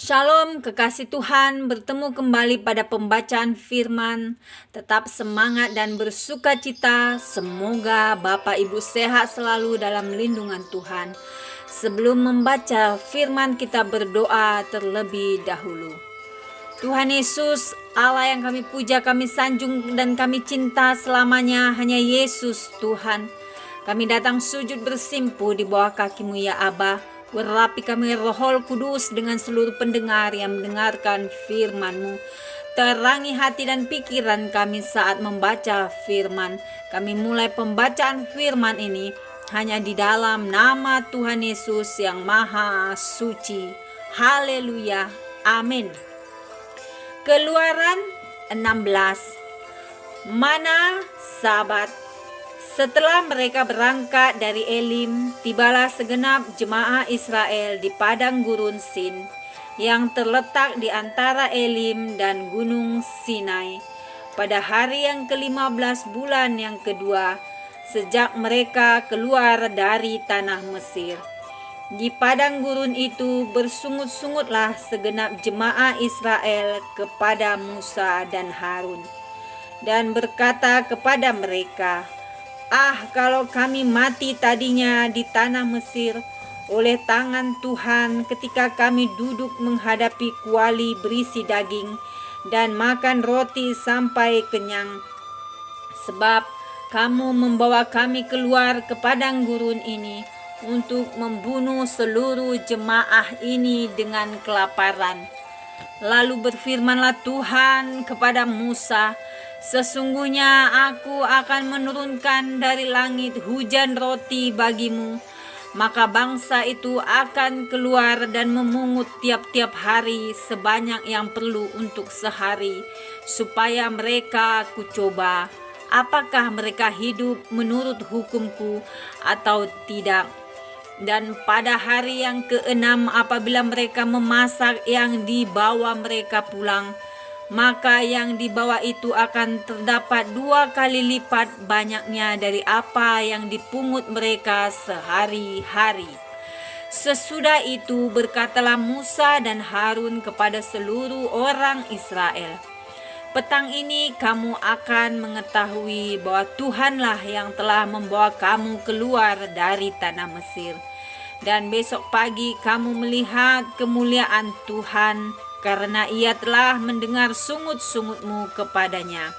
Shalom kekasih Tuhan, bertemu kembali pada pembacaan firman. Tetap semangat dan bersuka cita. Semoga Bapak Ibu sehat selalu dalam lindungan Tuhan. Sebelum membaca firman, kita berdoa terlebih dahulu. Tuhan Yesus, Allah yang kami puja, kami sanjung dan kami cinta selamanya, hanya Yesus Tuhan. Kami datang sujud bersimpuh di bawah kaki-Mu ya Aba. Urapi kami Roh Kudus dengan seluruh pendengar yang mendengarkan firman-Mu. Terangi hati dan pikiran kami saat membaca firman. Kami mulai pembacaan firman ini hanya di dalam nama Tuhan Yesus yang Maha Suci. Haleluya. Amin. Keluaran 16. Mana Sabat. Setelah mereka berangkat dari Elim, tibalah segenap jemaah Israel di padang gurun Sin, yang terletak di antara Elim dan gunung Sinai, pada hari yang ke-15 bulan yang kedua, sejak mereka keluar dari tanah Mesir. Di padang gurun itu bersungut-sungutlah segenap jemaah Israel kepada Musa dan Harun, dan berkata kepada mereka, kalau kami mati tadinya di tanah Mesir oleh tangan Tuhan ketika kami duduk menghadapi kuali berisi daging dan makan roti sampai kenyang. Sebab kamu membawa kami keluar ke padang gurun ini untuk membunuh seluruh jemaah ini dengan kelaparan. Lalu berfirmanlah Tuhan kepada Musa, sesungguhnya aku akan menurunkan dari langit hujan roti bagimu, maka bangsa itu akan keluar dan memungut tiap-tiap hari sebanyak yang perlu untuk sehari, supaya mereka kucoba, apakah mereka hidup menurut hukumku atau tidak. Dan pada hari yang ke-6 apabila mereka memasak yang dibawa mereka pulang, maka yang dibawa itu akan terdapat 2 kali lipat banyaknya dari apa yang dipungut mereka sehari-hari. Sesudah itu berkatalah Musa dan Harun kepada seluruh orang Israel, petang ini kamu akan mengetahui bahwa Tuhanlah yang telah membawa kamu keluar dari tanah Mesir. Dan besok pagi kamu melihat kemuliaan Tuhan, karena Ia telah mendengar sungut-sungutmu kepadanya.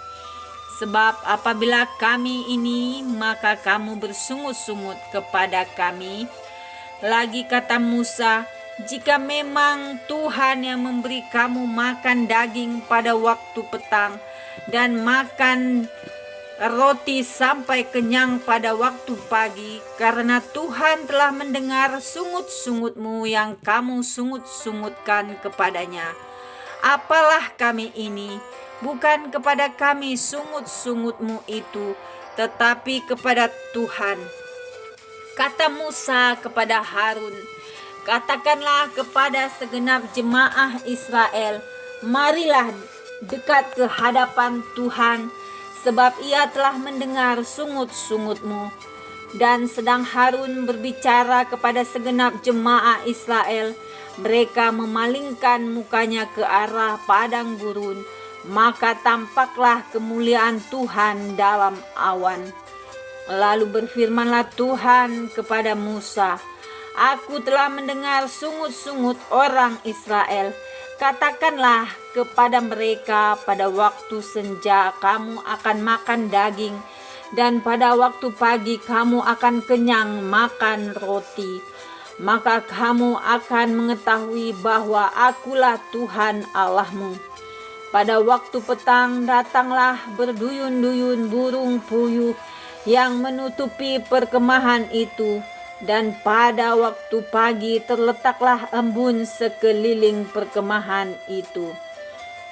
Sebab apabila kami ini, maka kamu bersungut-sungut kepada kami. Lagi kata Musa, jika memang Tuhan yang memberi kamu makan daging pada waktu petang dan makan roti sampai kenyang pada waktu pagi, karena Tuhan telah mendengar sungut-sungutmu yang kamu sungut-sungutkan kepadanya. Apalah kami ini, bukan kepada kami sungut-sungutmu itu, tetapi kepada Tuhan. Kata Musa kepada Harun, katakanlah kepada segenap jemaah Israel, marilah dekat ke hadapan Tuhan, sebab Ia telah mendengar sungut-sungutmu. Dan sedang Harun berbicara kepada segenap jemaah Israel, mereka memalingkan mukanya ke arah padang gurun, maka tampaklah kemuliaan Tuhan dalam awan. Lalu berfirmanlah Tuhan kepada Musa, aku telah mendengar sungut-sungut orang Israel. Katakanlah kepada mereka, pada waktu senja kamu akan makan daging, dan pada waktu pagi kamu akan kenyang makan roti. Maka kamu akan mengetahui bahwa akulah Tuhan Allahmu. Pada waktu petang datanglah berduyun-duyun burung puyuh yang menutupi perkemahan itu, dan pada waktu pagi terletaklah embun sekeliling perkemahan itu.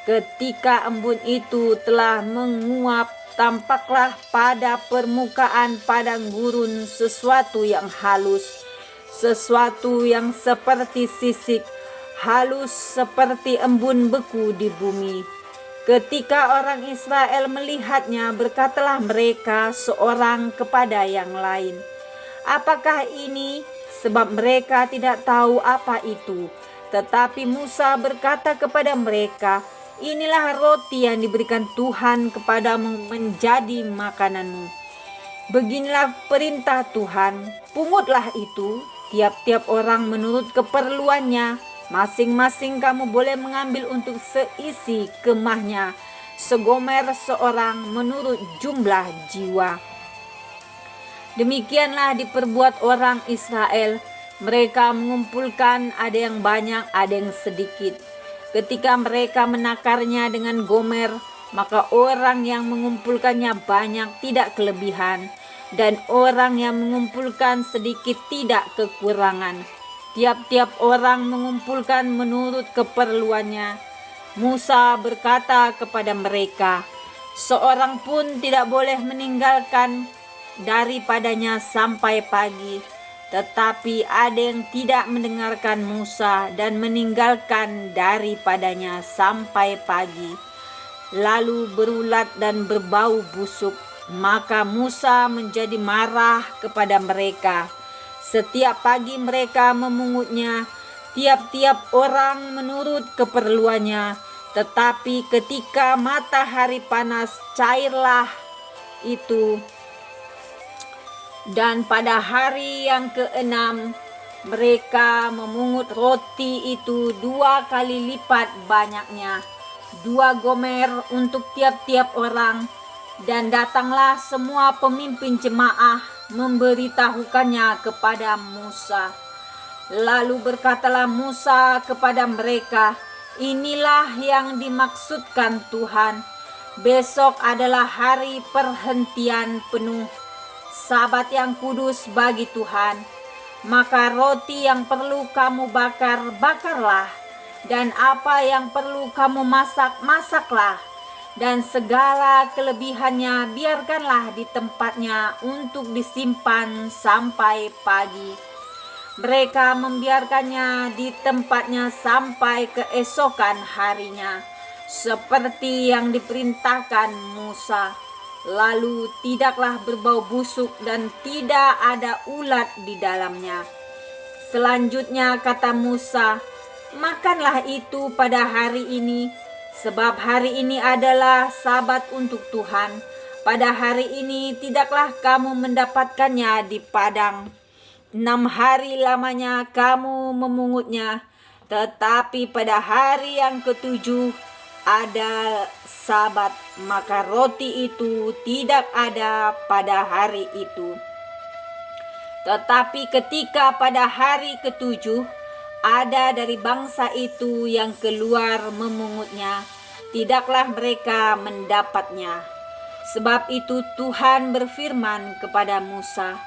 Ketika embun itu telah menguap, tampaklah pada permukaan padang gurun sesuatu yang halus, sesuatu yang seperti sisik, halus seperti embun beku di bumi. Ketika orang Israel melihatnya, berkatalah mereka seorang kepada yang lain, apakah ini? Sebab mereka tidak tahu apa itu. Tetapi Musa berkata kepada mereka, inilah roti yang diberikan Tuhan kepadamu menjadi makananmu. Beginilah perintah Tuhan, pungutlah itu, tiap-tiap orang menurut keperluannya. Masing-masing kamu boleh mengambil untuk seisi kemahnya, segomer seorang menurut jumlah jiwa. Demikianlah diperbuat orang Israel. Mereka mengumpulkan, ada yang banyak, ada yang sedikit. Ketika mereka menakarnya dengan gomer, maka orang yang mengumpulkannya banyak tidak kelebihan, dan orang yang mengumpulkan sedikit tidak kekurangan. Tiap-tiap orang mengumpulkan menurut keperluannya. Musa berkata kepada mereka, seorang pun tidak boleh meninggalkan daripadanya sampai pagi. Tetapi ada yang tidak mendengarkan Musa dan meninggalkan daripadanya sampai pagi, lalu berulat dan berbau busuk. Maka Musa menjadi marah kepada mereka. Setiap pagi mereka memungutnya, tiap-tiap orang menurut keperluannya. Tetapi ketika matahari panas, cairlah itu. Dan pada hari yang ke-6 mereka memungut roti itu 2 kali lipat banyaknya, 2 gomer untuk tiap-tiap orang. Dan datanglah semua pemimpin jemaah memberitahukannya kepada Musa. Lalu berkatalah Musa kepada mereka, inilah yang dimaksudkan Tuhan. Besok adalah hari perhentian penuh, Sabat yang kudus bagi Tuhan. Maka roti yang perlu kamu bakar, bakarlah. Dan apa yang perlu kamu masak, masaklah. Dan segala kelebihannya biarkanlah di tempatnya untuk disimpan sampai pagi. Mereka membiarkannya di tempatnya sampai keesokan harinya, seperti yang diperintahkan Musa. Lalu tidaklah berbau busuk dan tidak ada ulat di dalamnya. Selanjutnya kata Musa, makanlah itu pada hari ini, sebab hari ini adalah Sabat untuk Tuhan. Pada hari ini tidaklah kamu mendapatkannya di padang. 6 hari lamanya kamu memungutnya, tetapi pada hari yang ke-7 ada Sabat, maka roti itu tidak ada pada hari itu. Tetapi ketika pada hari ke-7 ada dari bangsa itu yang keluar memungutnya, tidaklah mereka mendapatnya. Sebab itu Tuhan berfirman kepada Musa,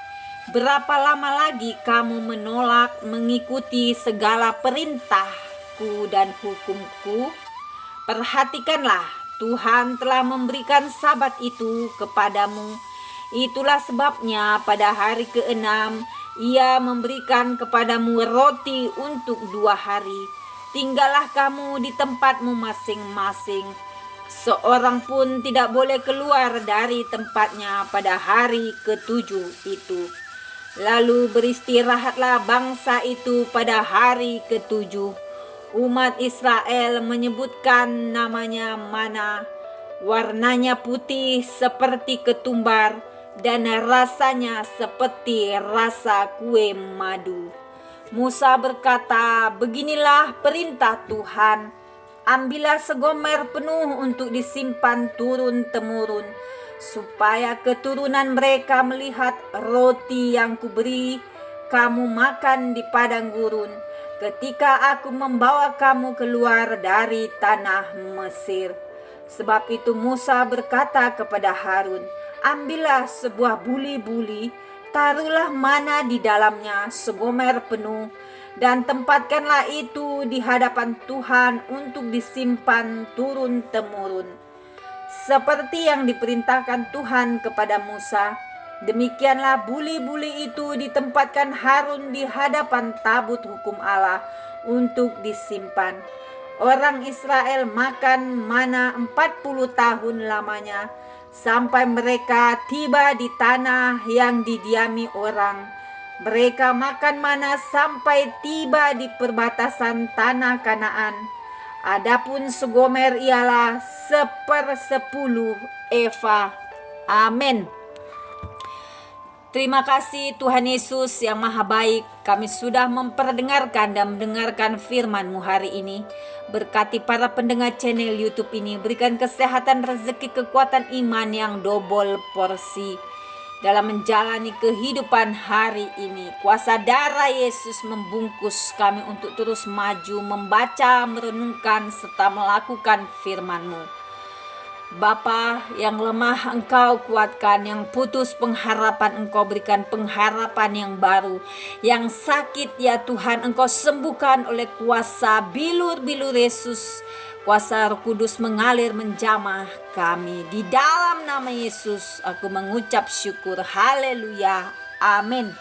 berapa lama lagi kamu menolak mengikuti segala perintahku dan hukumku? Perhatikanlah, Tuhan telah memberikan Sabat itu kepadamu. Itulah sebabnya pada hari ke-6 Ia memberikan kepadamu roti untuk 2 hari. Tinggallah kamu di tempatmu masing-masing. Seorang pun tidak boleh keluar dari tempatnya pada hari ke-7 itu. Lalu beristirahatlah bangsa itu pada hari ke-7. Umat Israel menyebutkan namanya mana. Warnanya putih seperti ketumbar dan rasanya seperti rasa kue madu. Musa berkata, beginilah perintah Tuhan. Ambillah segomer penuh untuk disimpan turun-temurun, supaya keturunan mereka melihat roti yang kuberi kamu makan di padang gurun, ketika aku membawa kamu keluar dari tanah Mesir. Sebab itu Musa berkata kepada Harun, ambillah sebuah buli-buli, taruhlah mana di dalamnya segomer penuh, dan tempatkanlah itu di hadapan Tuhan untuk disimpan turun-temurun. Seperti yang diperintahkan Tuhan kepada Musa, demikianlah buli-buli itu ditempatkan Harun di hadapan tabut hukum Allah untuk disimpan. Orang Israel makan mana 40 tahun lamanya, sampai mereka tiba di tanah yang didiami orang. Mereka makan mana sampai tiba di perbatasan tanah Kanaan. Adapun segomer ialah 1/10 eva. Amin. Terima kasih Tuhan Yesus yang maha baik. Kami sudah memperdengarkan dan mendengarkan firman-Mu hari ini. Berkati para pendengar channel YouTube ini. Berikan kesehatan, rezeki, kekuatan iman yang double porsi dalam menjalani kehidupan hari ini. Kuasa darah Yesus membungkus kami untuk terus maju, membaca, merenungkan, serta melakukan firman-Mu. Bapa, yang lemah Engkau kuatkan, yang putus pengharapan Engkau berikan pengharapan yang baru, yang sakit ya Tuhan Engkau sembuhkan oleh kuasa bilur-bilur Yesus. Kuasa Roh Kudus mengalir menjamah kami. Di dalam nama Yesus aku mengucap syukur. Haleluya. Amin.